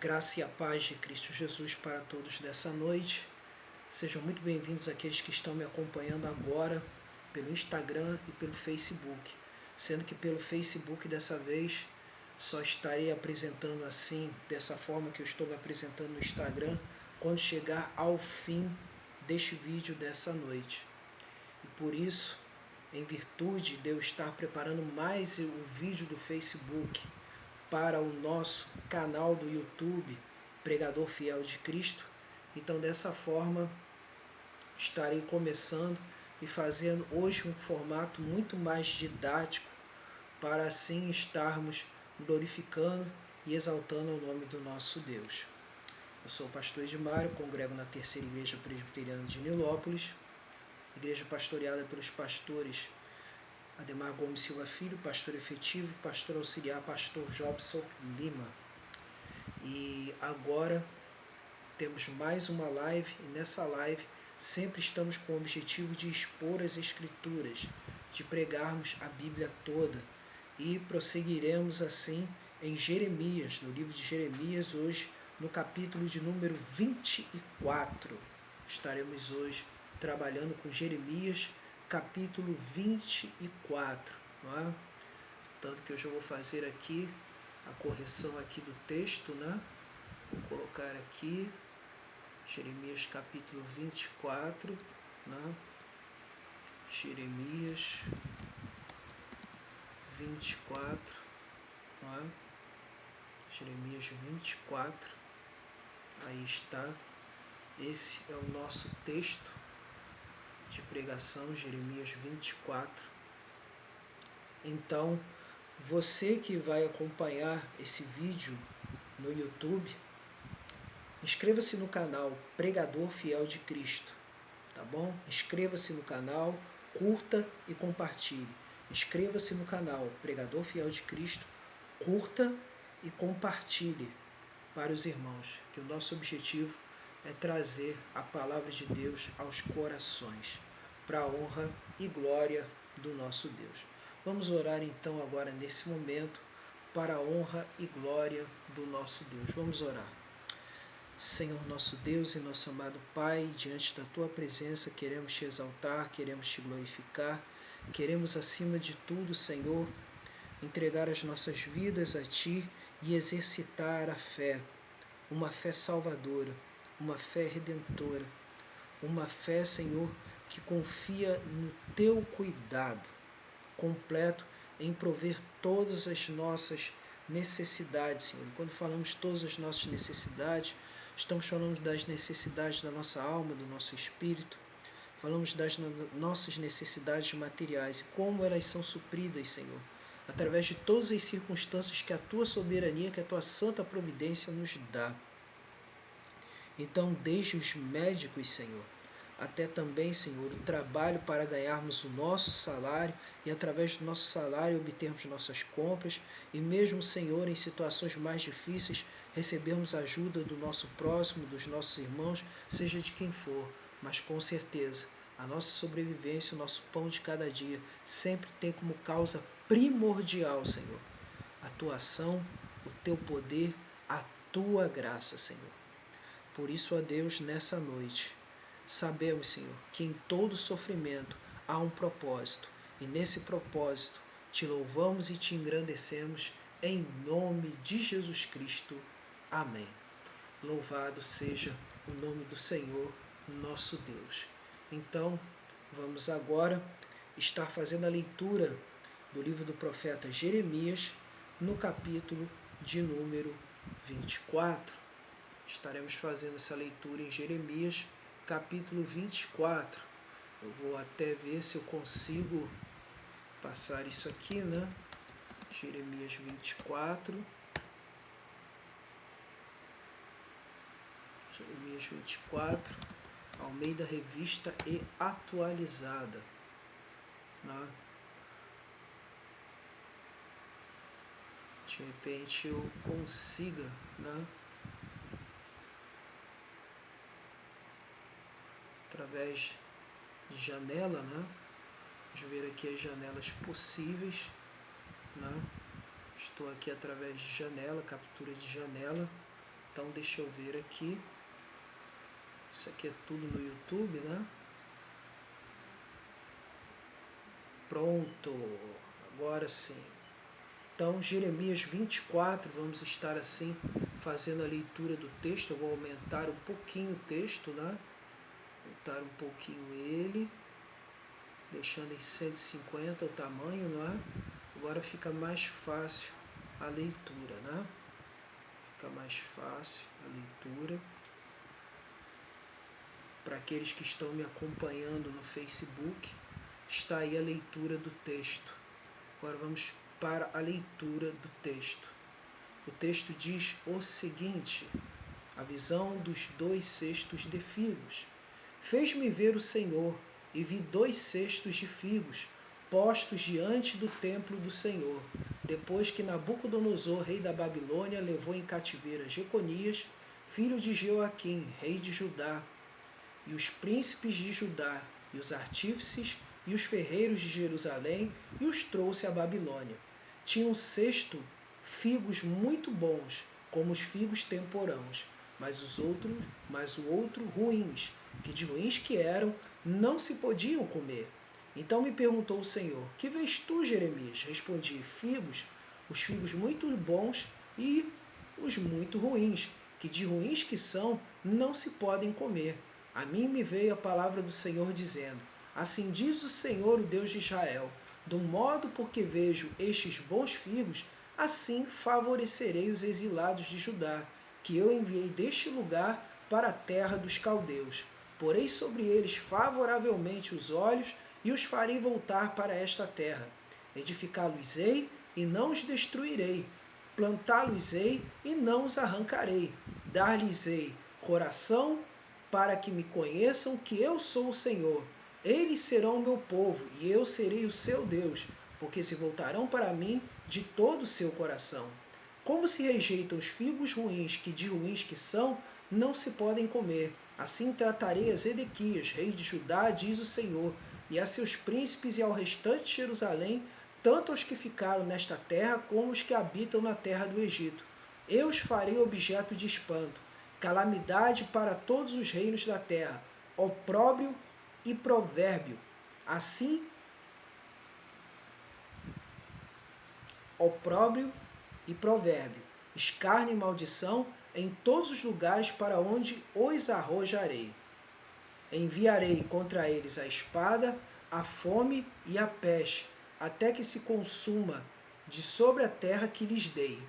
Graça e a paz de Cristo Jesus para todos dessa noite. Sejam muito bem-vindos aqueles que estão me acompanhando agora pelo Instagram e pelo Facebook. Sendo que pelo Facebook dessa vez só estarei apresentando assim, dessa forma que eu estou me apresentando no Instagram, quando chegar ao fim deste vídeo dessa noite. E por isso, em virtude de eu estar preparando mais o vídeo do Facebook para o nosso canal do YouTube, Pregador Fiel de Cristo, então dessa forma estarei começando e fazendo hoje um formato muito mais didático, para assim estarmos glorificando e exaltando o nome do nosso Deus. Eu sou o pastor Edmário, congrego na Terceira Igreja Presbiteriana de Nilópolis, igreja pastoreada pelos pastores Ademar Gomes Silva Filho, pastor efetivo, pastor auxiliar, pastor Jobson Lima. E agora temos mais uma live, e nessa live sempre estamos com o objetivo de expor as Escrituras, de pregarmos a Bíblia toda. E prosseguiremos assim em Jeremias, no livro de Jeremias, hoje no capítulo de número 24. Estaremos hoje trabalhando com Jeremias, capítulo 24, não é? Tanto que eu já vou fazer aqui a correção aqui do texto, né? Vou colocar aqui Jeremias capítulo 24, né? Jeremias 24, não é? Jeremias 24, aí está. Esse é o nosso texto de pregação, Jeremias 24. Então, você que vai acompanhar esse vídeo no YouTube, inscreva-se no canal Pregador Fiel de Cristo, tá bom? Inscreva-se no canal, curta e compartilhe. Inscreva-se no canal Pregador Fiel de Cristo, curta e compartilhe para os irmãos, que o nosso objetivo é trazer a palavra de Deus aos corações, para a honra e glória do nosso Deus. Vamos orar então agora nesse momento para a honra e glória do nosso Deus. Vamos orar. Senhor nosso Deus e nosso amado Pai, diante da Tua presença queremos Te exaltar, queremos Te glorificar, queremos acima de tudo, Senhor, entregar as nossas vidas a Ti e exercitar a fé, uma fé salvadora, uma fé redentora, uma fé, Senhor, que confia no Teu cuidado completo em prover todas as nossas necessidades, Senhor. E quando falamos todas as nossas necessidades, estamos falando das necessidades da nossa alma, do nosso espírito, falamos das nossas necessidades materiais e como elas são supridas, Senhor, através de todas as circunstâncias que a Tua soberania, que a Tua santa providência nos dá. Então, desde os médicos, Senhor, até também, Senhor, o trabalho para ganharmos o nosso salário e através do nosso salário obtermos nossas compras e mesmo, Senhor, em situações mais difíceis, recebermos a ajuda do nosso próximo, dos nossos irmãos, seja de quem for, mas com certeza a nossa sobrevivência, o nosso pão de cada dia sempre tem como causa primordial, Senhor, a Tua ação, o Teu poder, a Tua graça, Senhor. Por isso, ó Deus, nessa noite, sabemos, Senhor, que em todo sofrimento há um propósito, e nesse propósito Te louvamos e Te engrandecemos, em nome de Jesus Cristo. Amém. Louvado seja o nome do Senhor, nosso Deus. Então, vamos agora estar fazendo a leitura do livro do profeta Jeremias, no capítulo de número 24. Estaremos fazendo essa leitura em Jeremias, capítulo 24. Eu vou até ver se eu consigo passar isso aqui, né? Jeremias 24. Jeremias 24, Almeida Revista e Atualizada, né? De repente eu consiga, né? Através de janela, né? Vamos ver aqui as janelas possíveis, né? Estou aqui através de janela, captura de janela, Então deixa eu ver aqui. Isso aqui é tudo no YouTube, né? Pronto, agora sim. Então, Jeremias 24, vamos estar assim fazendo a leitura do texto. Eu vou aumentar um pouquinho o texto, né? Aumentar um pouquinho ele, deixando em 150 o tamanho, não é? Agora fica mais fácil a leitura, né? Fica mais fácil a leitura. Para aqueles que estão me acompanhando no Facebook, está aí a leitura do texto. Agora vamos para a leitura do texto. O texto diz o seguinte: a visão dos 2 cestos de figos. Fez-me ver o Senhor, e vi 2 cestos de figos, postos diante do templo do Senhor, depois que Nabucodonosor, rei da Babilônia, levou em cativeiro Jeconias, filho de Jeoaquim, rei de Judá, e os príncipes de Judá, e os artífices, e os ferreiros de Jerusalém, e os trouxe à Babilônia. Tinha um cesto figos muito bons, como os figos temporãos, mas o outro ruins, que de ruins que eram, não se podiam comer. Então me perguntou o Senhor: que vês tu, Jeremias? Respondi: figos, os figos muito bons e os muito ruins, que de ruins que são, não se podem comer. A mim me veio a palavra do Senhor dizendo: assim diz o Senhor, o Deus de Israel, do modo porque vejo estes bons figos, assim favorecerei os exilados de Judá, que eu enviei deste lugar para a terra dos caldeus. Porei sobre eles favoravelmente os olhos e os farei voltar para esta terra. Edificá-los-ei e não os destruirei. Plantá-los-ei e não os arrancarei. Dar-lhes-ei coração para que me conheçam que eu sou o Senhor. Eles serão o meu povo e eu serei o seu Deus, porque se voltarão para mim de todo o seu coração. Como se rejeitam os figos ruins, que de ruins que são, não se podem comer. Assim tratarei a Zedequias, rei de Judá, diz o Senhor, e a seus príncipes e ao restante de Jerusalém, tanto aos que ficaram nesta terra como os que habitam na terra do Egito. Eu os farei objeto de espanto, calamidade para todos os reinos da terra, opróbrio e provérbio. Assim, opróbrio e provérbio, escárnio e maldição em todos os lugares para onde os arrojarei. Enviarei contra eles a espada, a fome e a peste, até que se consuma de sobre a terra que lhes dei.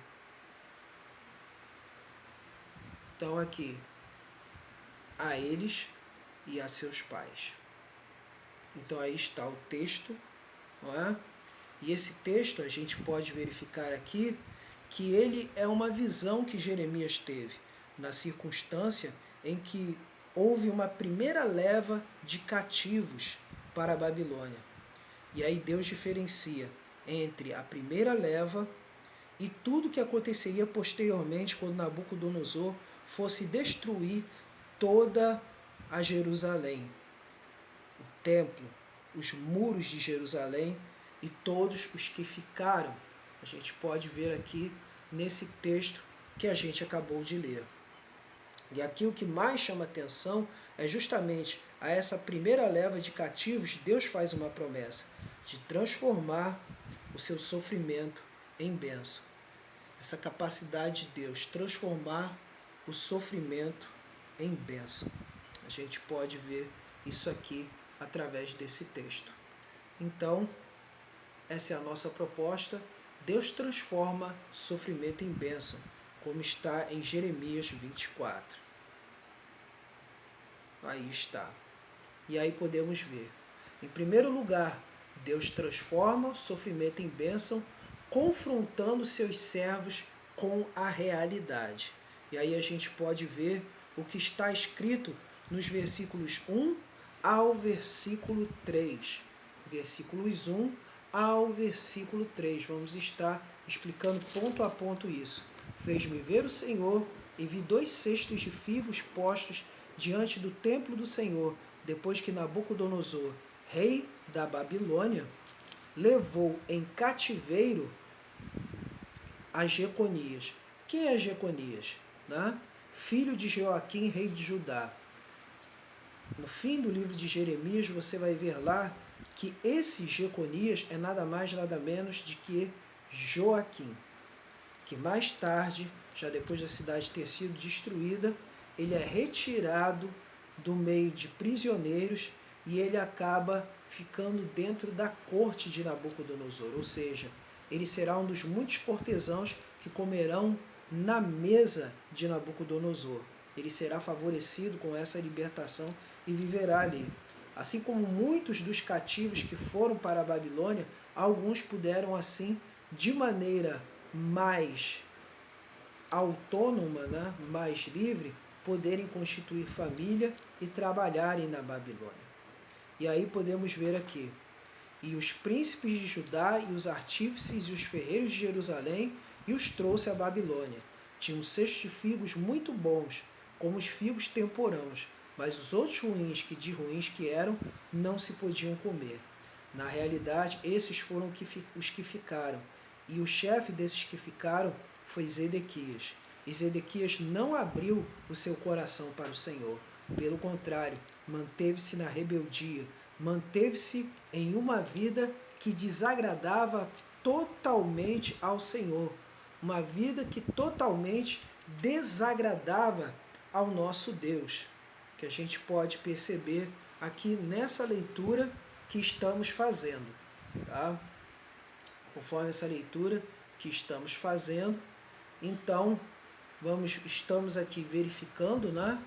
Então aqui, a eles e a seus pais. Então aí está o texto, não é? E esse texto a gente pode verificar aqui que ele é uma visão que Jeremias teve na circunstância em que houve uma primeira leva de cativos para a Babilônia. E aí Deus diferencia entre a primeira leva e tudo que aconteceria posteriormente quando Nabucodonosor fosse destruir toda a Jerusalém, o templo, os muros de Jerusalém e todos os que ficaram. A gente pode ver aqui nesse texto que a gente acabou de ler. E aqui o que mais chama atenção é justamente a essa primeira leva de cativos. Deus faz uma promessa de transformar o seu sofrimento em bênção. Essa capacidade de Deus transformar o sofrimento em bênção. A gente pode ver isso aqui através desse texto. Então, essa é a nossa proposta. Deus transforma sofrimento em bênção, como está em Jeremias 24. Aí está. E aí podemos ver. Em primeiro lugar, Deus transforma o sofrimento em bênção, confrontando seus servos com a realidade. E aí a gente pode ver o que está escrito nos versículos 1 ao versículo 3. Versículos 1 ao versículo 3. Vamos estar explicando ponto a ponto isso. Fez-me ver o Senhor e vi 2 cestos de figos postos diante do templo do Senhor, depois que Nabucodonosor, rei da Babilônia, levou em cativeiro a Jeconias. Quem é Jeconias? Né? filho de Joaquim, rei de Judá. No fim do livro de Jeremias, você vai ver lá que esse Jeconias é nada mais, nada menos de que Joaquim, que mais tarde, já depois da cidade ter sido destruída, ele é retirado do meio de prisioneiros e ele acaba ficando dentro da corte de Nabucodonosor, ou seja, ele será um dos muitos cortesãos que comerão na mesa de Nabucodonosor. Ele será favorecido com essa libertação e viverá ali. Assim como muitos dos cativos que foram para a Babilônia, alguns puderam assim, de maneira mais autônoma, né, mais livre, poderem constituir família e trabalharem na Babilônia. E aí podemos ver aqui, e os príncipes de Judá e os artífices e os ferreiros de Jerusalém e os trouxe à Babilônia. Tinham cestos de figos muito bons, como os figos temporãos, mas os outros ruins, que de ruins que eram, não se podiam comer. Na realidade, esses foram os que ficaram, e o chefe desses que ficaram foi Zedequias. E Zedequias não abriu o seu coração para o Senhor. Pelo contrário, manteve-se na rebeldia, manteve-se em uma vida que desagradava totalmente ao Senhor, uma vida que totalmente desagradava ao nosso Deus, que a gente pode perceber aqui nessa leitura que estamos fazendo, tá? Conforme essa leitura que estamos fazendo, então estamos aqui verificando, né?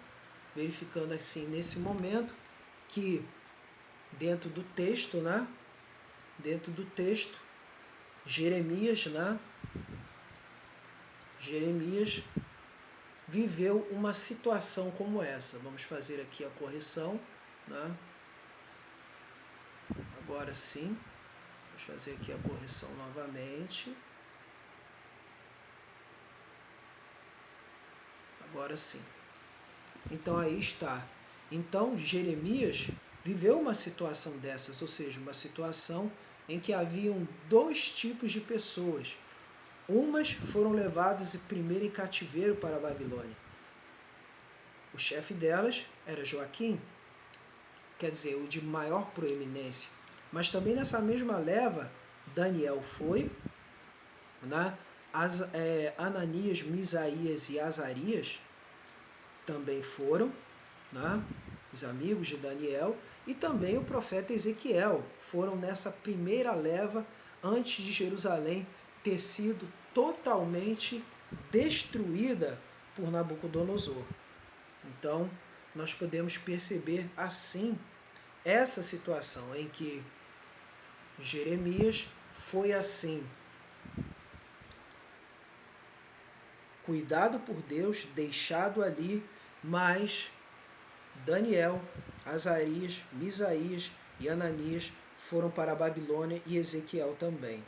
Verificando assim nesse momento que dentro do texto, né? Dentro do texto, Jeremias, né? Jeremias viveu uma situação como essa. Vamos fazer aqui a correção, né? Agora sim, vamos fazer aqui a correção novamente. Agora sim. Então aí está. Então Jeremias viveu uma situação dessas, ou seja, uma situação em que haviam dois tipos de pessoas. Umas foram levadas primeiro em cativeiro para a Babilônia. O chefe delas era Joaquim, quer dizer, o de maior proeminência. Mas também nessa mesma leva, Daniel foi, né? Ananias, Misaías e Azarias também foram, né? Os amigos de Daniel, e também o profeta Ezequiel foram nessa primeira leva antes de Jerusalém ter sido totalmente destruída por Nabucodonosor. Então, nós podemos perceber assim essa situação em que Jeremias foi assim cuidado por Deus, deixado ali, mas Daniel, Azarias, Misaías e Ananias foram para a Babilônia e Ezequiel também.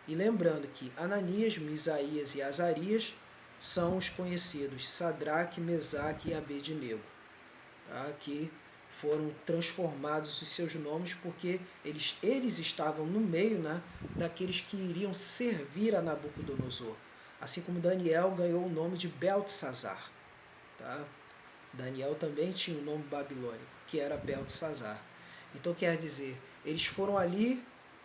E lembrando que Ananias, Misaías e Azarias são os conhecidos Sadraque, Mesaque e Abednego, tá? Que foram transformados os seus nomes porque eles estavam no meio, né, daqueles que iriam servir a Nabucodonosor. Assim como Daniel ganhou o nome de Beltesazar. Tá? Daniel também tinha um nome babilônico, que era Beltesazar. Então quer dizer, eles foram ali,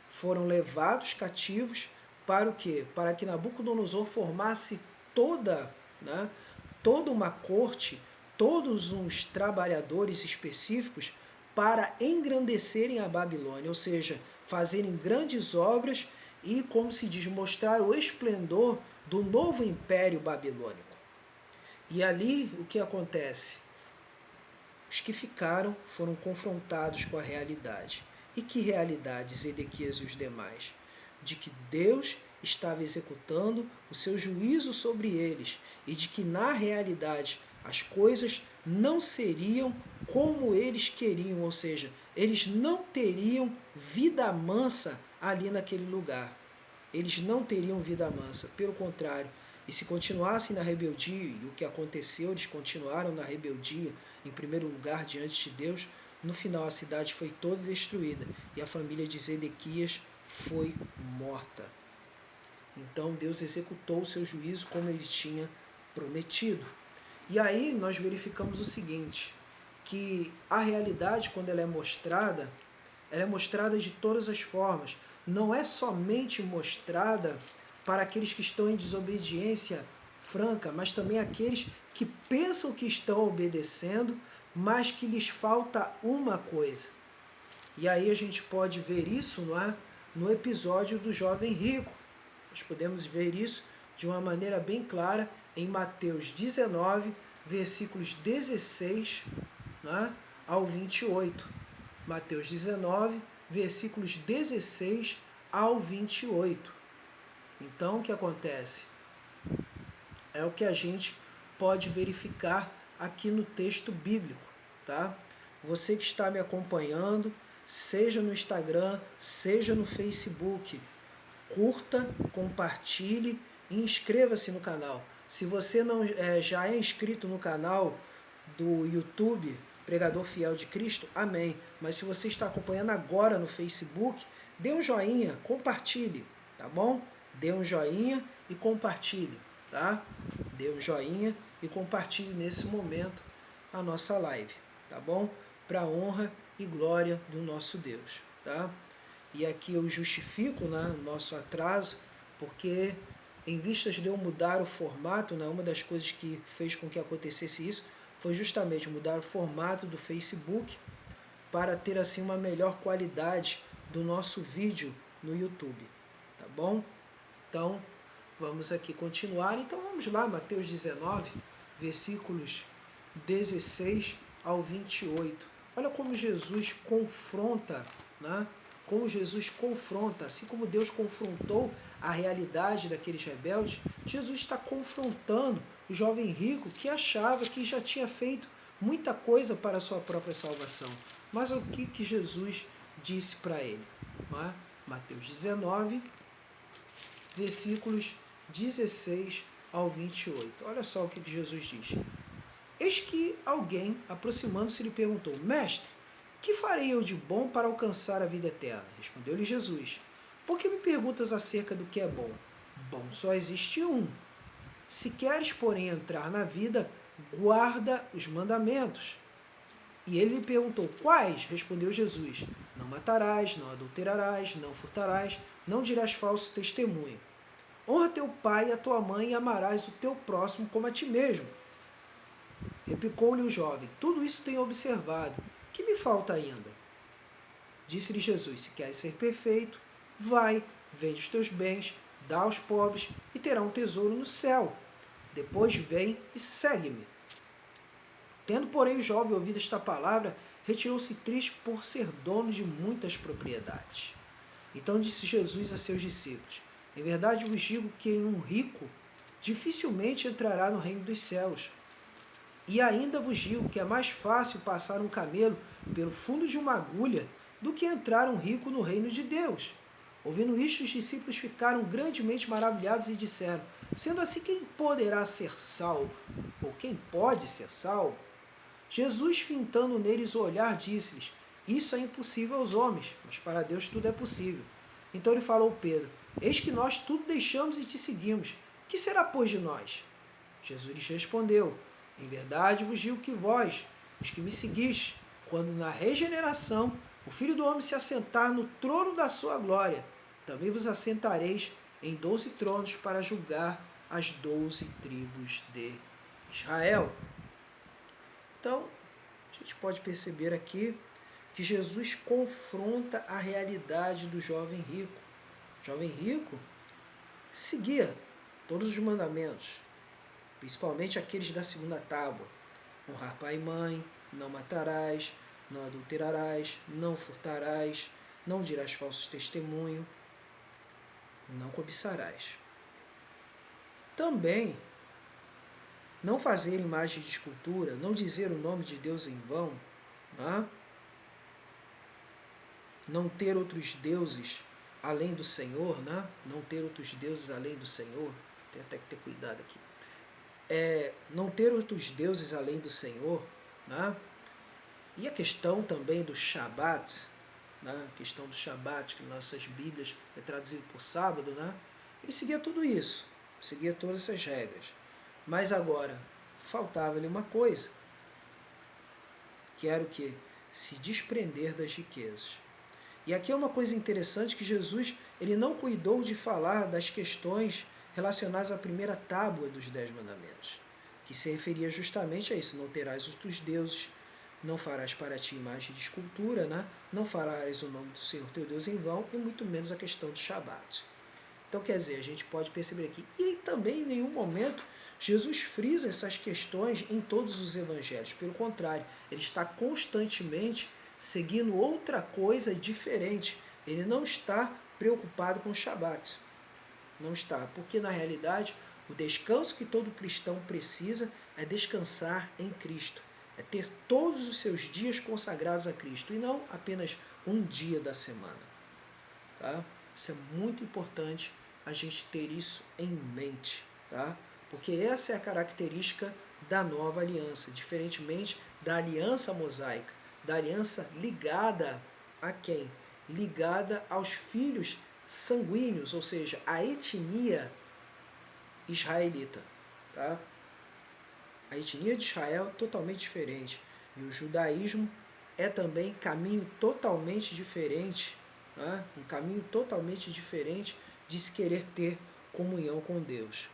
foram levados cativos para o quê? Para que Nabucodonosor formasse né, toda uma corte, todos uns trabalhadores específicos para engrandecerem a Babilônia, ou seja, fazerem grandes obras e, como se diz, mostrar o esplendor do novo império babilônico. E ali o que acontece? Os que ficaram foram confrontados com a realidade. E que realidade, Zedequias e os demais? De que Deus estava executando o seu juízo sobre eles e de que, na realidade, as coisas não seriam como eles queriam, ou seja, eles não teriam vida mansa ali naquele lugar. Eles não teriam vida mansa, pelo contrário. E se continuassem na rebeldia, e o que aconteceu, eles continuaram na rebeldia, em primeiro lugar, diante de Deus, no final a cidade foi toda destruída e a família de Zedequias foi morta. Então Deus executou o seu juízo como ele tinha prometido. E aí nós verificamos o seguinte, que a realidade, quando ela é mostrada de todas as formas. Não é somente mostrada para aqueles que estão em desobediência franca, mas também aqueles que pensam que estão obedecendo, mas que lhes falta uma coisa. E aí a gente pode ver isso, não é? No episódio do jovem rico. Nós podemos ver isso de uma maneira bem clara em Mateus 19, versículos 16, né, ao 28. Mateus 19, versículos 16 ao 28. Então, o que acontece? É o que a gente pode verificar aqui no texto bíblico, tá? Você que está me acompanhando, seja no Instagram, seja no Facebook, curta, compartilhe e inscreva-se no canal. Se você não já é inscrito no canal do YouTube, Pregador Fiel de Cristo, amém. Mas se você está acompanhando agora no Facebook, dê um joinha, compartilhe, tá bom? Dê um joinha e compartilhe, tá? Dê um joinha e compartilhe nesse momento a nossa live, tá bom? Para a honra e glória do nosso Deus, tá? E aqui eu justifico, né, o nosso atraso, porque em vistas de eu mudar o formato, né, uma das coisas que fez com que acontecesse isso foi justamente mudar o formato do Facebook para ter assim uma melhor qualidade do nosso vídeo no YouTube, tá bom? Então, vamos aqui continuar. Então vamos lá, Mateus 19, versículos 16 ao 28. Olha como Jesus confronta, né? Como Jesus confronta, assim como Deus confrontou a realidade daqueles rebeldes, Jesus está confrontando o jovem rico que achava que já tinha feito muita coisa para a sua própria salvação. Mas o que Jesus disse para ele? Não é? Mateus 19, versículos 16 ao 28. Olha só o que Jesus diz. Eis que alguém, aproximando-se, lhe perguntou: Mestre, que farei eu de bom para alcançar a vida eterna? Respondeu-lhe Jesus: Por que me perguntas acerca do que é bom? Bom só existe um. Se queres, porém, entrar na vida, guarda os mandamentos. E ele lhe perguntou: Quais? Respondeu Jesus: Não matarás, não adulterarás, não furtarás, não dirás falso testemunho. Honra teu pai e a tua mãe e amarás o teu próximo como a ti mesmo. Replicou-lhe o jovem: Tudo isso tenho observado. Que me falta ainda? Disse-lhe Jesus: Se queres ser perfeito, vai, vende os teus bens, dá aos pobres e terá um tesouro no céu. Depois vem e segue-me. Tendo, porém, o jovem ouvido esta palavra, retirou-se triste por ser dono de muitas propriedades. Então disse Jesus a seus discípulos: Em verdade vos digo que um rico dificilmente entrará no reino dos céus. E ainda vos digo que é mais fácil passar um camelo pelo fundo de uma agulha do que entrar um rico no reino de Deus. Ouvindo isto, os discípulos ficaram grandemente maravilhados e disseram: Sendo assim, quem poderá ser salvo? Ou quem pode ser salvo? Jesus, fintando neles o olhar, disse-lhes: Isso é impossível aos homens, mas para Deus tudo é possível. Então ele falou a Pedro: Eis que nós tudo deixamos e te seguimos. Que será, pois, de nós? Jesus lhes respondeu: Em verdade vos digo que vós, os que me seguis, quando na regeneração o Filho do Homem se assentar no trono da sua glória, também vos assentareis em 12 tronos para julgar as 12 tribos de Israel. Então, a gente pode perceber aqui que Jesus confronta a realidade do jovem rico. O jovem rico seguia todos os mandamentos, principalmente aqueles da segunda tábua: honrar pai e mãe, não matarás, não adulterarás, não furtarás, não dirás falsos testemunho, não cobiçarás. Também não fazer imagem de escultura, não dizer o nome de Deus em vão, né? Não ter outros deuses além do Senhor, né? Não ter outros deuses além do Senhor, tem até que ter cuidado aqui. Não ter outros deuses além do Senhor, né? E a questão também do Shabat, né? A questão do Shabat, que nossas Bíblias é traduzido por sábado, né? Ele seguia tudo isso, seguia todas essas regras. Mas agora, faltava-lhe uma coisa, que era o quê? Se desprender das riquezas. E aqui é uma coisa interessante que Jesus ele não cuidou de falar das questões relacionadas à primeira tábua dos 10 mandamentos, que se referia justamente a isso: não terás outros deuses, não farás para ti imagem de escultura, né? Não farás o nome do Senhor teu Deus em vão, e muito menos a questão do Shabat. Então, quer dizer, a gente pode perceber aqui, e também em nenhum momento Jesus frisa essas questões em todos os evangelhos. Pelo contrário, ele está constantemente seguindo outra coisa diferente. Ele não está preocupado com o Shabat. Não está, porque na realidade o descanso que todo cristão precisa é descansar em Cristo. É ter todos os seus dias consagrados a Cristo e não apenas um dia da semana. Tá? Isso é muito importante a gente ter isso em mente, tá? Porque essa é a característica da nova aliança, diferentemente da aliança mosaica, da aliança ligada a quem? Ligada aos filhos sanguíneos, ou seja, a etnia israelita. Tá? A etnia de Israel é totalmente diferente e o judaísmo é também caminho totalmente diferente, né? Um caminho totalmente diferente de se querer ter comunhão com Deus.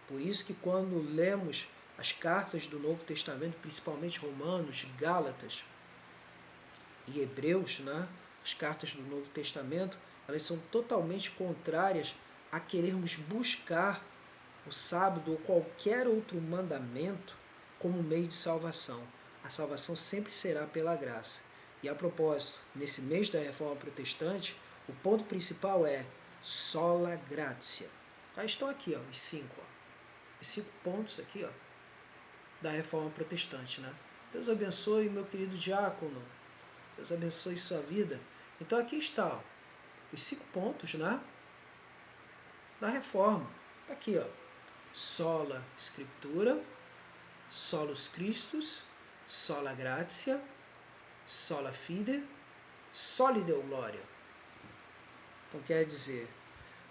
Por isso que quando lemos as cartas do Novo Testamento, principalmente Romanos, Gálatas e Hebreus, né? As cartas do Novo Testamento, elas são totalmente contrárias a querermos buscar o sábado ou qualquer outro mandamento como meio de salvação. A salvação sempre será pela graça. E a propósito, nesse mês da Reforma Protestante, o ponto principal é sola gratia. Já estão aqui, ó, os 5. Os 5 pontos aqui, ó, da Reforma Protestante. Né? Deus abençoe, meu querido diácono. Deus abençoe sua vida. Então aqui está, ó, os 5 pontos, né, da Reforma. Está aqui, ó. Sola Scriptura, Solus Christus, Sola Gratia, Sola Fide, Soli Deo Gloria. Então quer dizer,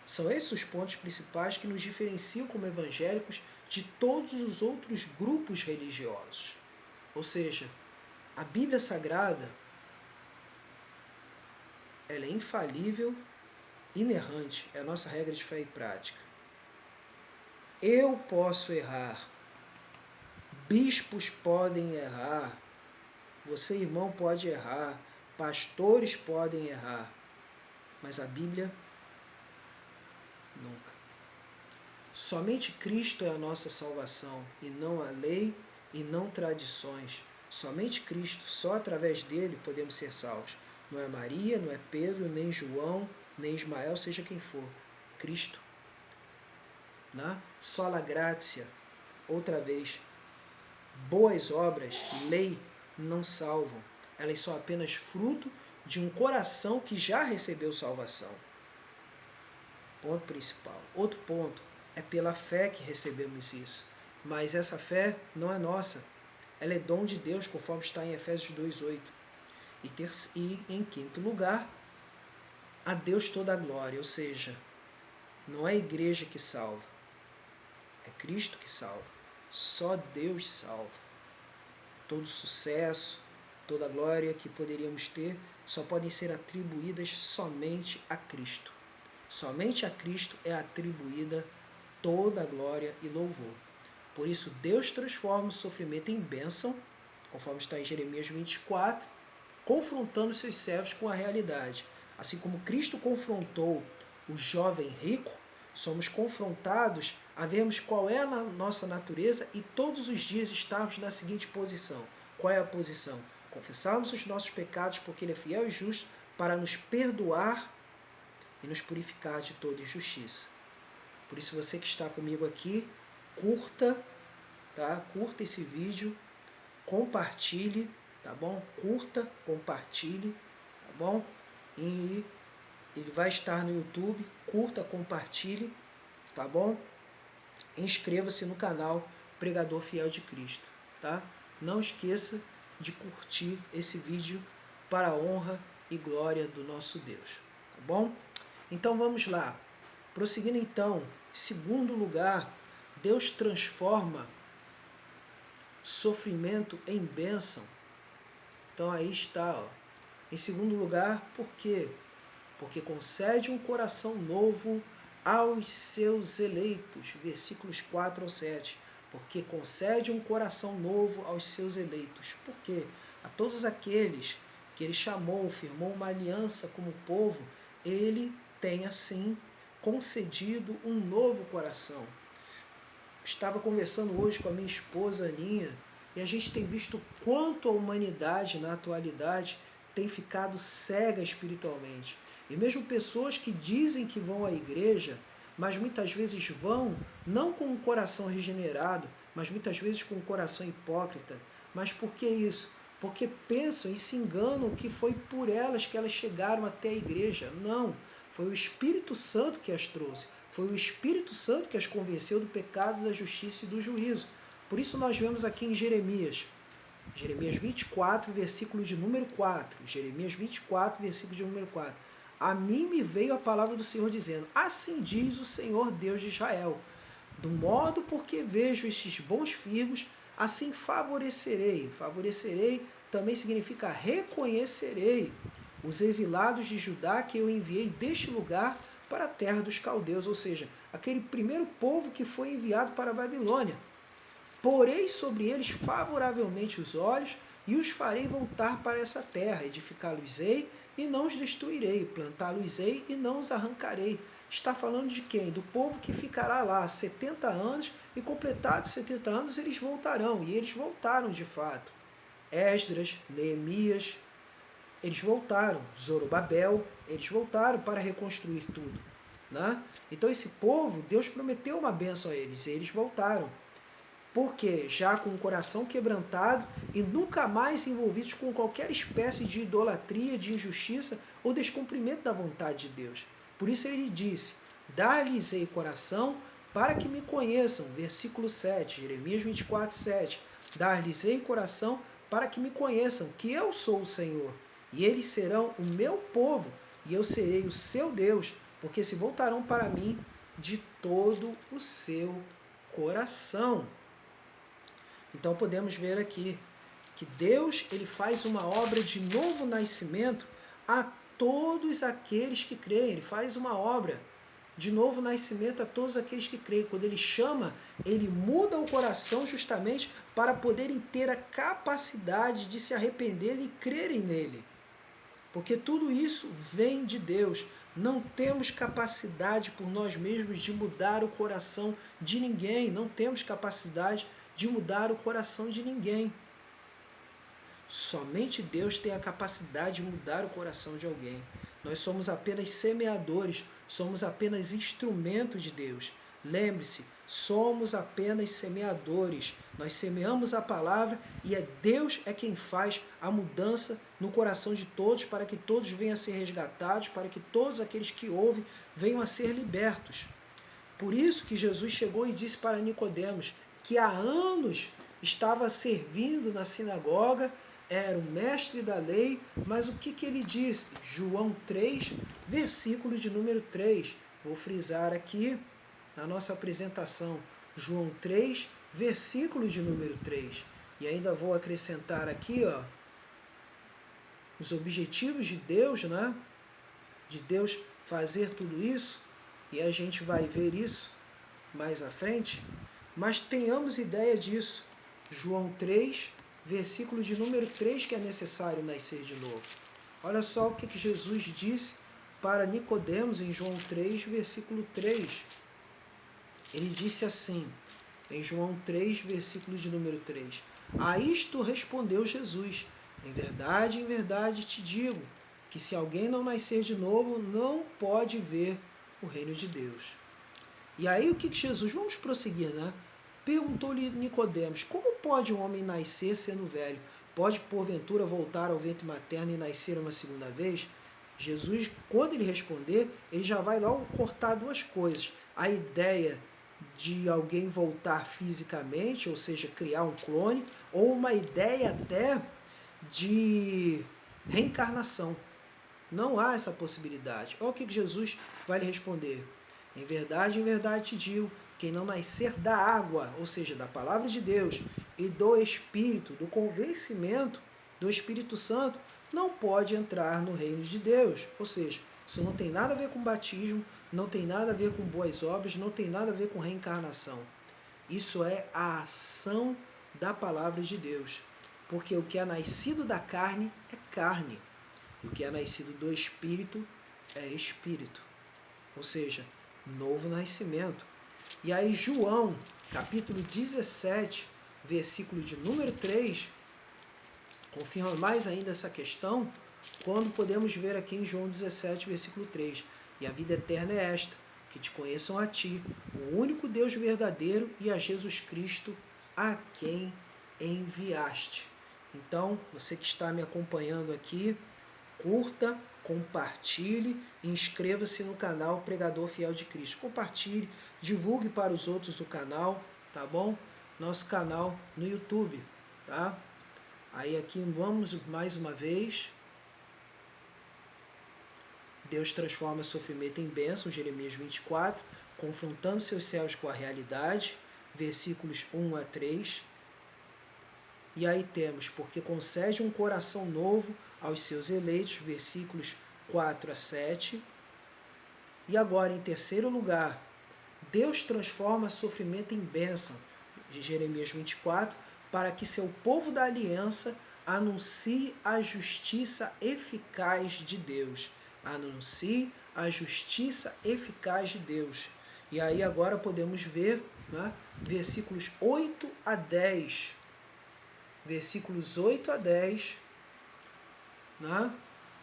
são esses os pontos principais que nos diferenciam como evangélicos de todos os outros grupos religiosos. Ou seja, a Bíblia Sagrada ela é infalível, inerrante, é a nossa regra de fé e prática. Eu posso errar, bispos podem errar, você, irmão, pode errar, pastores podem errar, mas a Bíblia, nunca. Somente Cristo é a nossa salvação, e não a lei, e não tradições. Somente Cristo, só através dele podemos ser salvos. Não é Maria, não é Pedro, nem João, nem Ismael, seja quem for. Cristo. Né? Sola gratia, outra vez. Boas obras, lei, não salvam. Elas são apenas fruto de um coração que já recebeu salvação. Ponto principal. Outro ponto, é pela fé que recebemos isso. Mas essa fé não é nossa. Ela é dom de Deus, conforme está em Efésios 2:8. E em quinto lugar, a Deus toda a glória. Ou seja, não é a igreja que salva. É Cristo que salva. Só Deus salva. Todo sucesso, toda a glória que poderíamos ter só podem ser atribuídas somente a Cristo. Somente a Cristo é atribuída toda a glória e louvor. Por isso, Deus transforma o sofrimento em bênção, conforme está em Jeremias 24, confrontando seus servos com a realidade. Assim como Cristo confrontou o jovem rico, somos confrontados a vermos qual é a nossa natureza e todos os dias estarmos na seguinte posição. Qual é a posição? Confessarmos os nossos pecados, porque Ele é fiel e justo para nos perdoar e nos purificar de toda injustiça. Por isso, você que está comigo aqui, curta, tá? Curta esse vídeo, compartilhe, tá bom? Curta, compartilhe, tá bom? E ele vai estar no YouTube, curta, compartilhe, tá bom? Inscreva-se no canal Pregador Fiel de Cristo, tá? Não esqueça de curtir esse vídeo para a honra e glória do nosso Deus, tá bom? Então vamos lá. Prosseguindo então, segundo lugar, Deus transforma sofrimento em bênção. Então aí está, ó. Em segundo lugar, por quê? Porque concede um coração novo aos seus eleitos. Versículos 4 ao 7. Porque concede um coração novo aos seus eleitos. Por quê? A todos aqueles que ele chamou, firmou uma aliança como povo, ele tem assim concedido um novo coração. Estava conversando hoje com a minha esposa Aninha, e a gente tem visto quanto a humanidade na atualidade tem ficado cega espiritualmente. E mesmo pessoas que dizem que vão à igreja, mas muitas vezes vão não com o coração regenerado, mas muitas vezes com o coração hipócrita. Mas por que isso? Porque pensam e se enganam que foi por elas que elas chegaram até a igreja. Não, foi o Espírito Santo que as trouxe. Foi o Espírito Santo que as convenceu do pecado, da justiça e do juízo. Por isso nós vemos aqui em Jeremias 24, versículo de número 4. Jeremias 24, versículo de número 4. A mim me veio a palavra do Senhor dizendo: assim diz o Senhor Deus de Israel, do modo porque vejo estes bons figos, assim favorecerei. Favorecerei também significa reconhecerei os exilados de Judá que eu enviei deste lugar para a terra dos caldeus, ou seja, aquele primeiro povo que foi enviado para a Babilônia. Porei sobre eles favoravelmente os olhos e os farei voltar para essa terra. Edificá-los-ei e não os destruirei. Plantá-los-ei e não os arrancarei. Está falando de quem? Do povo que ficará lá 70 anos e completados 70 anos eles voltarão. E eles voltaram de fato. Esdras, Neemias, eles voltaram. Zorobabel, eles voltaram para reconstruir tudo. Né? Então esse povo, Deus prometeu uma bênção a eles e eles voltaram. Porque já com o coração quebrantado e nunca mais envolvidos com qualquer espécie de idolatria, de injustiça ou descumprimento da vontade de Deus. Por isso ele disse: dar-lhes-ei coração para que me conheçam. Versículo 7, Jeremias 24, 7. Dar-lhes-ei coração para que me conheçam, que eu sou o Senhor. E eles serão o meu povo, e eu serei o seu Deus, porque se voltarão para mim de todo o seu coração. Então podemos ver aqui que Deus ele faz uma obra de novo nascimento a todos aqueles que creem. Ele faz uma obra de novo nascimento a todos aqueles que creem. Quando ele chama, ele muda o coração justamente para poderem ter a capacidade de se arrepender e crerem nele. Porque tudo isso vem de Deus. Não temos capacidade por nós mesmos de mudar o coração de ninguém. Não temos capacidade de mudar o coração de ninguém. Somente Deus tem a capacidade de mudar o coração de alguém. Nós somos apenas semeadores, somos apenas instrumentos de Deus. Lembre-se, somos apenas semeadores. Nós semeamos a palavra e Deus é quem faz a mudança no coração de todos para que todos venham a ser resgatados, para que todos aqueles que ouvem venham a ser libertos. Por isso que Jesus chegou e disse para Nicodemos que há anos estava servindo na sinagoga, era o mestre da lei, mas o que ele disse? João 3, versículo de número 3. Vou frisar aqui na nossa apresentação. João 3, versículo de número 3. E ainda vou acrescentar aqui, ó, os objetivos de Deus, né? De Deus fazer tudo isso. E a gente vai ver isso mais à frente. Mas tenhamos ideia disso. João 3, versículo de número 3, que é necessário nascer de novo. Olha só o que Jesus disse para Nicodemos em João 3, versículo 3. Ele disse assim, em João 3, versículo de número 3. A isto respondeu Jesus: em verdade te digo, que se alguém não nascer de novo, não pode ver o reino de Deus. E aí o que Jesus, vamos prosseguir, né? Perguntou-lhe Nicodemos: como pode um homem nascer sendo velho? Pode porventura voltar ao ventre materno e nascer uma segunda vez? Jesus, quando ele responder, ele já vai logo cortar duas coisas. A ideia de alguém voltar fisicamente, ou seja, criar um clone, ou uma ideia até de reencarnação. Não há essa possibilidade. Olha o que Jesus vai lhe responder. Em verdade te digo, quem não nascer da água, ou seja, da palavra de Deus, e do Espírito, do convencimento do Espírito Santo, não pode entrar no reino de Deus. Ou seja, isso não tem nada a ver com batismo, não tem nada a ver com boas obras, não tem nada a ver com reencarnação. Isso é a ação da palavra de Deus. Porque o que é nascido da carne é carne. E o que é nascido do Espírito é Espírito. Ou seja, novo nascimento. E aí João, capítulo 17, versículo de número 3, confirma mais ainda essa questão, quando podemos ver aqui em João 17, versículo 3. E a vida eterna é esta, que te conheçam a ti, o único Deus verdadeiro, e a Jesus Cristo, a quem enviaste. Então, você que está me acompanhando aqui, curta, compartilhe e inscreva-se no canal Pregador Fiel de Cristo. Compartilhe, divulgue para os outros o canal, tá bom? Nosso canal no YouTube, tá? Aí aqui vamos mais uma vez. Deus transforma sofrimento em bênção, Jeremias 24, confrontando seus céus com a realidade, versículos 1 a 3. E aí temos, porque concede um coração novo aos seus eleitos, versículos 4 a 7. E agora, em terceiro lugar, Deus transforma sofrimento em bênção, de Jeremias 24, para que seu povo da aliança anuncie a justiça eficaz de Deus. Anuncie a justiça eficaz de Deus. E aí agora podemos ver, né, versículos 8 a 10. Versículos 8 a 10, né?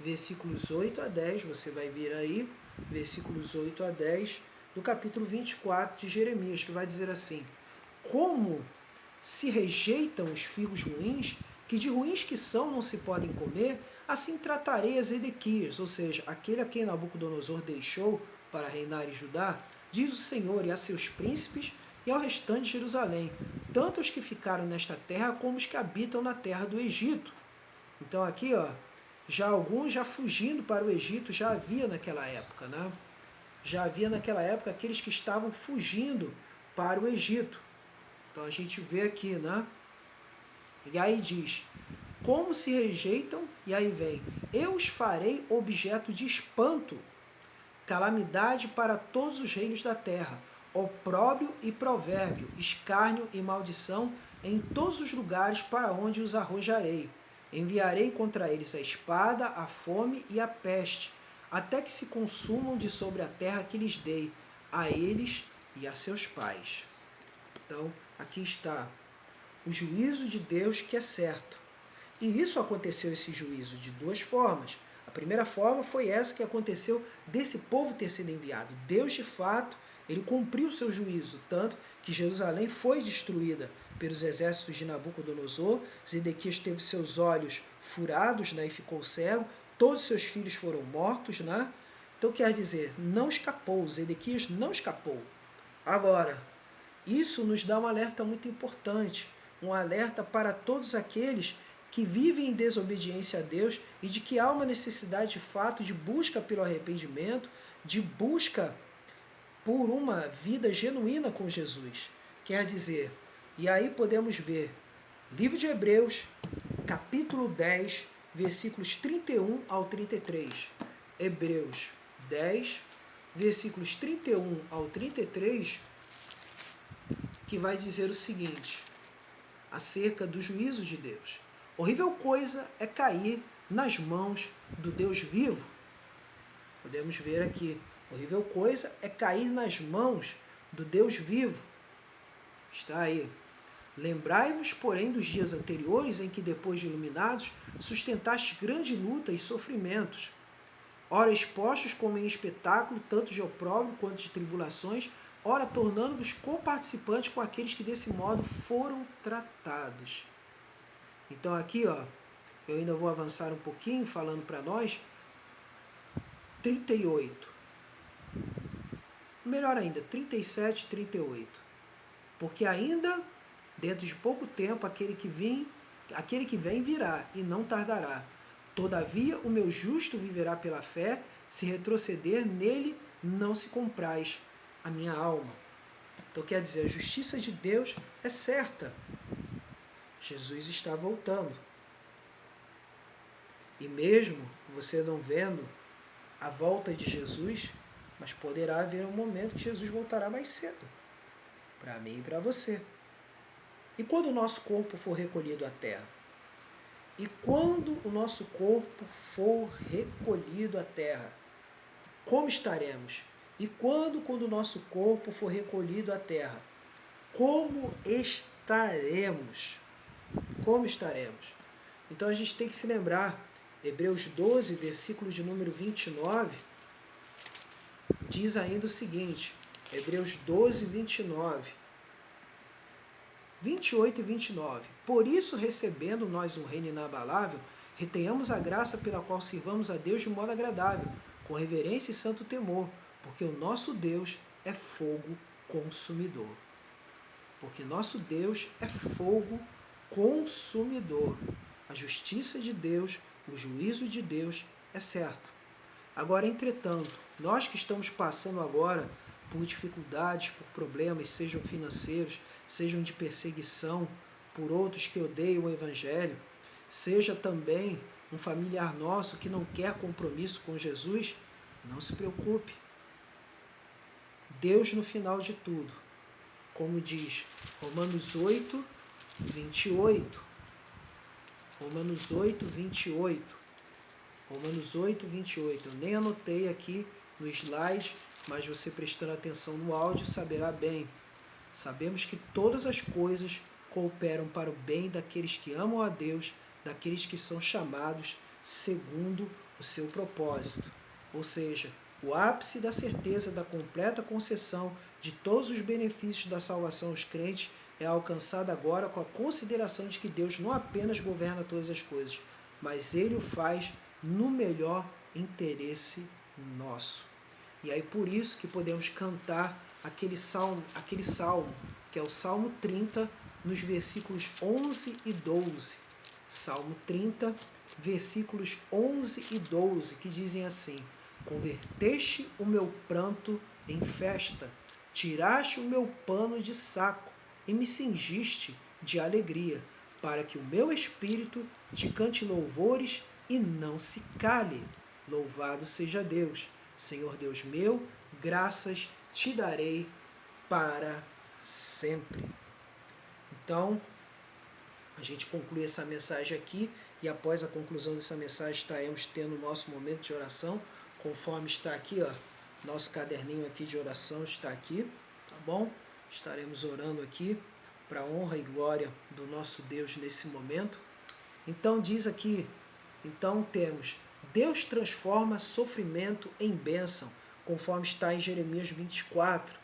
Versículos 8 a 10, você vai ver aí, versículos 8 a 10, do capítulo 24 de Jeremias, que vai dizer assim: como se rejeitam os figos ruins, que de ruins que são não se podem comer, assim tratarei a Zedequias, ou seja, aquele a quem Nabucodonosor deixou para reinar em Judá, diz o Senhor, e a seus príncipes e ao restante de Jerusalém, tanto os que ficaram nesta terra como os que habitam na terra do Egito. Então aqui, ó, já alguns já fugindo para o Egito já havia naquela época, né? Já havia naquela época aqueles que estavam fugindo para o Egito. Então a gente vê aqui, né? E aí diz, como se rejeitam, e aí vem, eu os farei objeto de espanto, calamidade para todos os reinos da terra, opróbrio e provérbio, escárnio e maldição em todos os lugares para onde os arrojarei. Enviarei contra eles a espada, a fome e a peste, até que se consumam de sobre a terra que lhes dei, a eles e a seus pais. Então, aqui está o juízo de Deus que é certo. E isso aconteceu, esse juízo, de duas formas. A primeira forma foi essa que aconteceu desse povo ter sido enviado. Deus, de fato, ele cumpriu o seu juízo, tanto que Jerusalém foi destruída pelos exércitos de Nabucodonosor, Zedequias teve seus olhos furados, né, e ficou cego, todos seus filhos foram mortos, né? Então quer dizer, não escapou, Zedequias não escapou. Agora, isso nos dá um alerta muito importante, um alerta para todos aqueles que vivem em desobediência a Deus e de que há uma necessidade de fato de busca pelo arrependimento, de busca por uma vida genuína com Jesus. Quer dizer, e aí podemos ver, livro de Hebreus, capítulo 10, versículos 31 ao 33. Hebreus 10, versículos 31 ao 33, que vai dizer o seguinte, acerca do juízo de Deus. Horrível coisa é cair nas mãos do Deus vivo. Podemos ver aqui, horrível coisa é cair nas mãos do Deus vivo. Está aí. Lembrai-vos, porém, dos dias anteriores em que, depois de iluminados, sustentaste grande luta e sofrimentos. Ora expostos como em espetáculo, tanto de opróbrio quanto de tribulações, ora tornando-vos coparticipantes com aqueles que desse modo foram tratados. Então aqui, ó, eu ainda vou avançar um pouquinho, falando para nós, 38. Melhor ainda, 37 e 38. Porque ainda, dentro de pouco tempo, aquele que vem virá, e não tardará. Todavia, o meu justo viverá pela fé, se retroceder, nele não se compraz a minha alma. Então quer dizer, a justiça de Deus é certa. Jesus está voltando. E mesmo você não vendo a volta de Jesus, mas poderá haver um momento que Jesus voltará mais cedo, para mim e para você. E quando o nosso corpo for recolhido à terra? E quando o nosso corpo for recolhido à terra, como estaremos? E quando o nosso corpo for recolhido à terra, como estaremos? Como estaremos? Então a gente tem que se lembrar, Hebreus 12, versículo de número 29, diz ainda o seguinte, Hebreus 12, 29, 28 e 29. Por isso, recebendo nós um reino inabalável, retenhamos a graça pela qual sirvamos a Deus de modo agradável, com reverência e santo temor, porque o nosso Deus é fogo consumidor. Porque nosso Deus é fogo consumidor. A justiça de Deus, o juízo de Deus é certo. Agora, entretanto, nós que estamos passando agora por dificuldades, por problemas, sejam financeiros, sejam de perseguição, por outros que odeiam o Evangelho, seja também um familiar nosso que não quer compromisso com Jesus, não se preocupe. Deus no final de tudo, como diz Romanos 8, 28. Romanos 8, 28. Romanos 8, 28. Eu nem anotei aqui no slide, mas você prestando atenção no áudio saberá bem. Sabemos que todas as coisas cooperam para o bem daqueles que amam a Deus, daqueles que são chamados segundo o seu propósito. Ou seja, o ápice da certeza da completa concessão de todos os benefícios da salvação aos crentes é alcançado agora com a consideração de que Deus não apenas governa todas as coisas, mas Ele o faz no melhor interesse nosso. E aí por isso que podemos cantar aquele salmo, que é o Salmo 30, nos versículos 11 e 12. Salmo 30, versículos 11 e 12, que dizem assim: Converteste o meu pranto em festa, tiraste o meu pano de saco e me cingiste de alegria, para que o meu espírito te cante louvores e não se cale. Louvado seja Deus. Senhor Deus meu, graças te darei para sempre. Então, a gente conclui essa mensagem aqui e após a conclusão dessa mensagem estaremos tendo o nosso momento de oração, conforme está aqui, ó, nosso caderninho aqui de oração está aqui, tá bom? Estaremos orando aqui para a honra e glória do nosso Deus nesse momento. Então diz aqui, então temos, Deus transforma sofrimento em bênção, conforme está em Jeremias 24.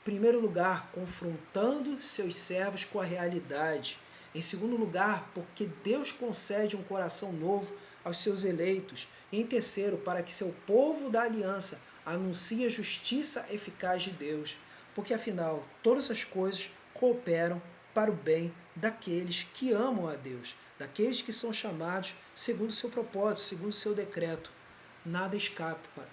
Em primeiro lugar, confrontando seus servos com a realidade. Em segundo lugar, porque Deus concede um coração novo aos seus eleitos. E em terceiro, para que seu povo da aliança anuncie a justiça eficaz de Deus. Porque afinal, todas as coisas cooperam para o bem daqueles que amam a Deus, daqueles que são chamados segundo o seu propósito, segundo o seu decreto. Nada escapa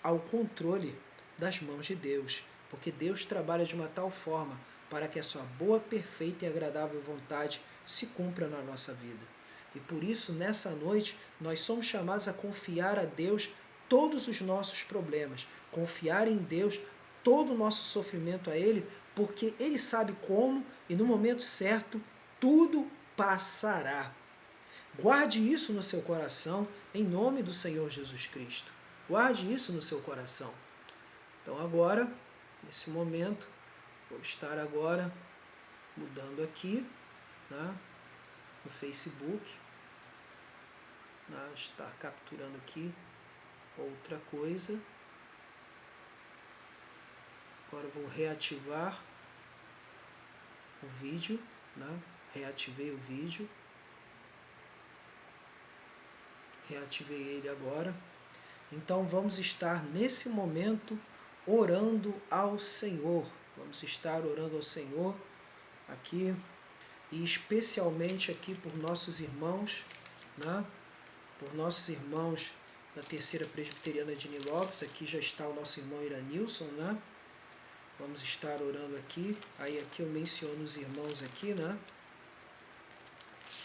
ao controle das mãos de Deus, porque Deus trabalha de uma tal forma para que a sua boa, perfeita e agradável vontade se cumpra na nossa vida. E por isso, nessa noite, nós somos chamados a confiar a Deus todos os nossos problemas, confiar em Deus todo o nosso sofrimento a Ele, porque Ele sabe como e no momento certo tudo passará. Guarde isso no seu coração, em nome do Senhor Jesus Cristo. Guarde isso no seu coração. Então agora, nesse momento, vou estar agora mudando aqui, né, no Facebook, né, estar capturando aqui outra coisa. Agora vou reativar o vídeo, né, reativei o vídeo. Reativei ele agora. Então vamos estar nesse momento orando ao Senhor. Vamos estar orando ao Senhor aqui e especialmente aqui por nossos irmãos, né? Por nossos irmãos da Terceira Presbiteriana de Nilópolis. Aqui já está o nosso irmão Iranilson, né? Vamos estar orando aqui. Aí aqui eu menciono os irmãos aqui, né?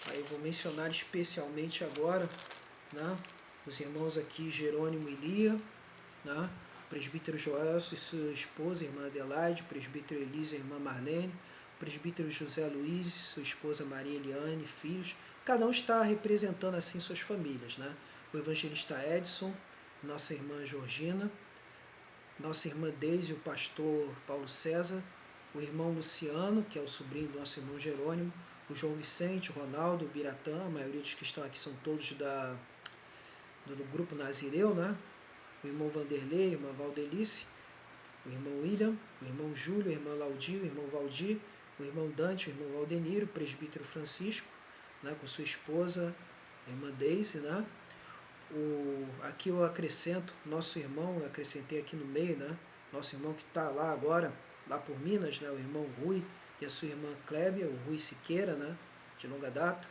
Aí eu vou mencionar especialmente agora, né, os irmãos aqui Jerônimo e Lia, né, presbítero Joelso e sua esposa, irmã Adelaide, presbítero Elisa e irmã Marlene, presbítero José Luiz, sua esposa Maria Eliane, filhos. Cada um está representando assim suas famílias, né? O evangelista Edson, nossa irmã Georgina, nossa irmã Deise, o pastor Paulo César, o irmão Luciano, que é o sobrinho do nosso irmão Jerônimo, o João Vicente, o Ronaldo, o Biratã, a maioria dos que estão aqui são todos do grupo Nazireu, né? O irmão Vanderlei, a irmã Valdelice, o irmão William, o irmão Júlio, a irmã Laudir, o irmão Valdir, o irmão Dante, o irmão Valdeniro, o presbítero Francisco, né, com sua esposa, a irmã Deise, né? Aqui eu acrescento nosso irmão, eu acrescentei aqui no meio, né? Nosso irmão que está lá agora, lá por Minas, né? O irmão Rui e a sua irmã Clébia, o Rui Siqueira, né? De longa data.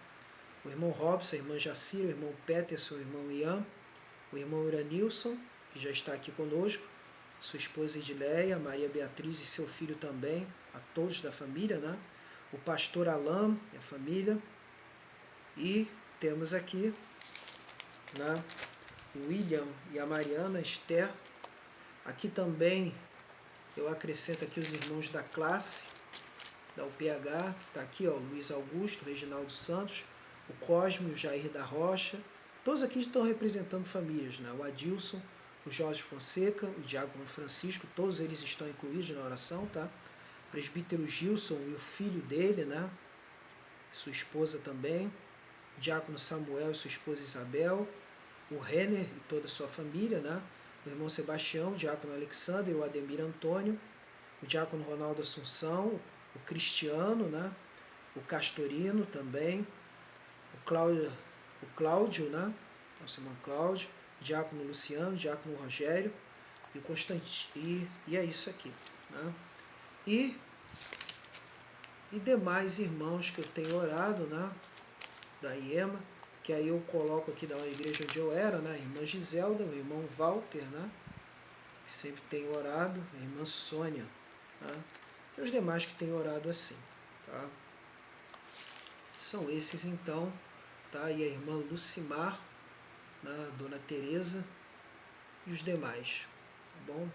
O irmão Robson, a irmã Jacira, o irmão Peterson, o irmão Ian, o irmão Uranilson, que já está aqui conosco, sua esposa Edileia, Maria Beatriz e seu filho também, a todos da família, né? O pastor Alain e a família. E temos aqui, né, o William e a Mariana Esther. Aqui também eu acrescento aqui os irmãos da classe, da UPH, está aqui, ó, o Luiz Augusto, o Reginaldo Santos, o Cosme, o Jair da Rocha. Todos aqui estão representando famílias, né? O Adilson, o Jorge Fonseca, o Diácono Francisco, todos eles estão incluídos na oração, tá? O presbítero Gilson e o filho dele, né? Sua esposa também. O Diácono Samuel e sua esposa Isabel. O Renner e toda a sua família, né? O irmão Sebastião, o Diácono Alexandre, o Ademir Antônio, o Diácono Ronaldo Assunção, o Cristiano, né? O Castorino também, o Cláudio, né? Nosso irmão Cláudio, o Diácono Luciano, o Diácono Rogério e o Constantino, e é isso aqui, né? E demais irmãos que eu tenho orado, né? Da IEMA, que aí eu coloco aqui da igreja onde eu era, né? A irmã Giselda, o irmão Walter, né? Que sempre tem orado, a irmã Sônia, tá? E os demais que têm orado assim, tá? São esses então, tá? E a irmã Lucimar, né? Dona Teresa e os demais, tá bom?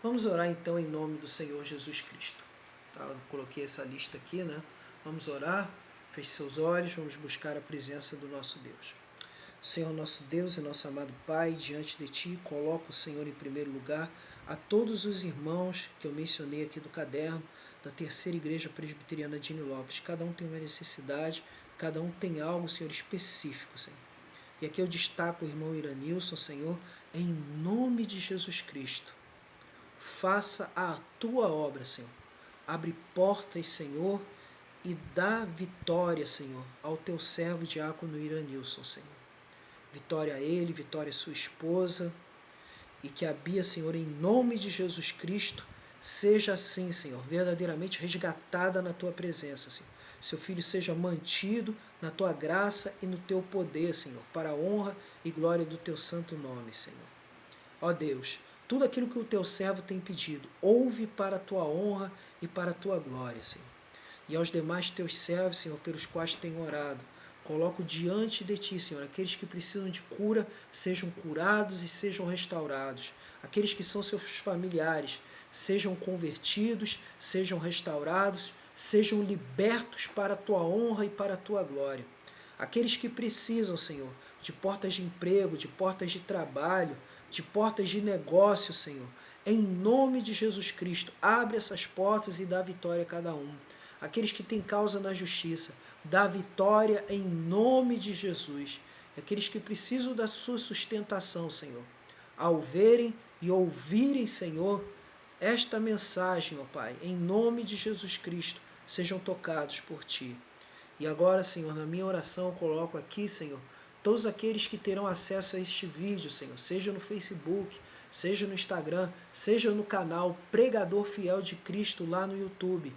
Vamos orar então em nome do Senhor Jesus Cristo, tá? Eu coloquei essa lista aqui, né? Vamos orar, feche seus olhos, vamos buscar a presença do nosso Deus. Senhor nosso Deus e nosso amado Pai, diante de Ti, coloco o Senhor em primeiro lugar a todos os irmãos que eu mencionei aqui do caderno, da Terceira Igreja Presbiteriana de Nilo Lopes. Cada um tem uma necessidade, cada um tem algo, Senhor, específico, Senhor. E aqui eu destaco o irmão Iranilson, Senhor, em nome de Jesus Cristo. Faça a Tua obra, Senhor. Abre portas, Senhor, e dá vitória, Senhor, ao Teu servo diácono Iranilson, Senhor. Vitória a ele, vitória a sua esposa, e que a Bia, Senhor, em nome de Jesus Cristo, seja assim, Senhor, verdadeiramente resgatada na Tua presença, Senhor. Seu filho seja mantido na Tua graça e no Teu poder, Senhor, para a honra e glória do Teu santo nome, Senhor. Ó Deus, tudo aquilo que o Teu servo tem pedido, ouve para a Tua honra e para a Tua glória, Senhor. E aos demais Teus servos, Senhor, pelos quais tenho orado, coloco diante de Ti, Senhor, aqueles que precisam de cura, sejam curados e sejam restaurados. Aqueles que são seus familiares, sejam convertidos, sejam restaurados, sejam libertos para a Tua honra e para a Tua glória. Aqueles que precisam, Senhor, de portas de emprego, de portas de trabalho, de portas de negócio, Senhor, em nome de Jesus Cristo, abre essas portas e dá vitória a cada um. Aqueles que têm causa na justiça, dá vitória em nome de Jesus. Aqueles que precisam da sua sustentação, Senhor, ao verem e ouvirem, Senhor, esta mensagem, ó Pai, em nome de Jesus Cristo, sejam tocados por Ti. E agora, Senhor, na minha oração eu coloco aqui, Senhor, todos aqueles que terão acesso a este vídeo, Senhor, seja no Facebook, seja no Instagram, seja no canal Pregador Fiel de Cristo lá no YouTube,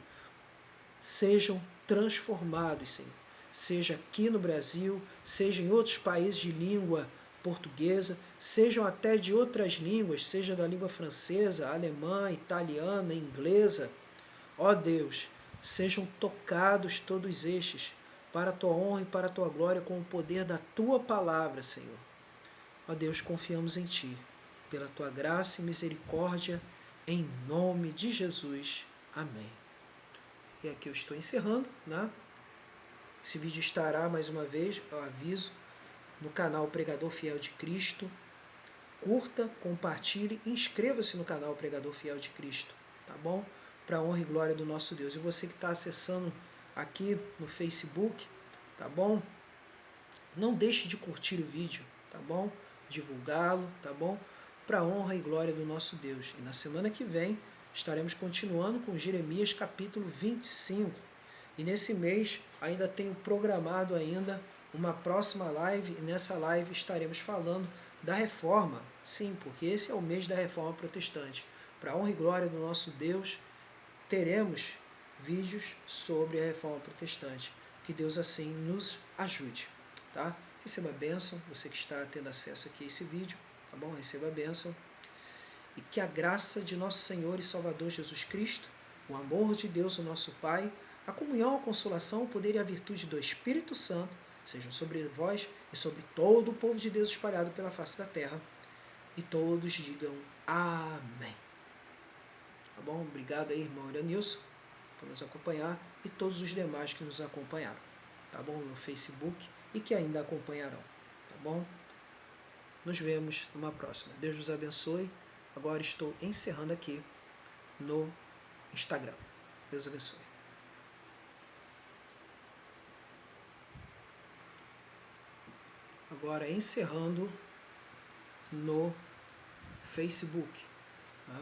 sejam transformados, Senhor. Seja aqui no Brasil, seja em outros países de língua portuguesa, sejam até de outras línguas, seja da língua francesa, alemã, italiana, inglesa. Ó Deus, sejam tocados todos estes, para a tua honra e para a tua glória, com o poder da tua palavra, Senhor. Ó Deus, confiamos em Ti, pela Tua graça e misericórdia, em nome de Jesus. Amém. E aqui eu estou encerrando, né? Esse vídeo estará, mais uma vez, eu aviso, no canal Pregador Fiel de Cristo. Curta, compartilhe, inscreva-se no canal Pregador Fiel de Cristo, tá bom? Para a honra e glória do nosso Deus. E você que está acessando aqui no Facebook, tá bom? Não deixe de curtir o vídeo, tá bom? Divulgá-lo, tá bom? Para a honra e glória do nosso Deus. E na semana que vem estaremos continuando com Jeremias capítulo 25. E nesse mês ainda tenho programado ainda uma próxima live, e nessa live estaremos falando da reforma. Sim, porque esse é o mês da reforma protestante. Para a honra e glória do nosso Deus, teremos vídeos sobre a reforma protestante. Que Deus assim nos ajude, tá? Receba a bênção, você que está tendo acesso aqui a esse vídeo, tá bom? Receba a bênção. E que a graça de nosso Senhor e Salvador Jesus Cristo, o amor de Deus, o nosso Pai, a comunhão, a consolação, o poder e a virtude do Espírito Santo sejam sobre vós e sobre todo o povo de Deus espalhado pela face da terra. E todos digam amém. Tá bom? Obrigado aí, irmão Iranilson, por nos acompanhar, e todos os demais que nos acompanharam, tá bom? No Facebook e que ainda acompanharão, tá bom? Nos vemos numa próxima. Deus nos abençoe. Agora estou encerrando aqui no Instagram. Deus abençoe. Agora encerrando no Facebook, tá?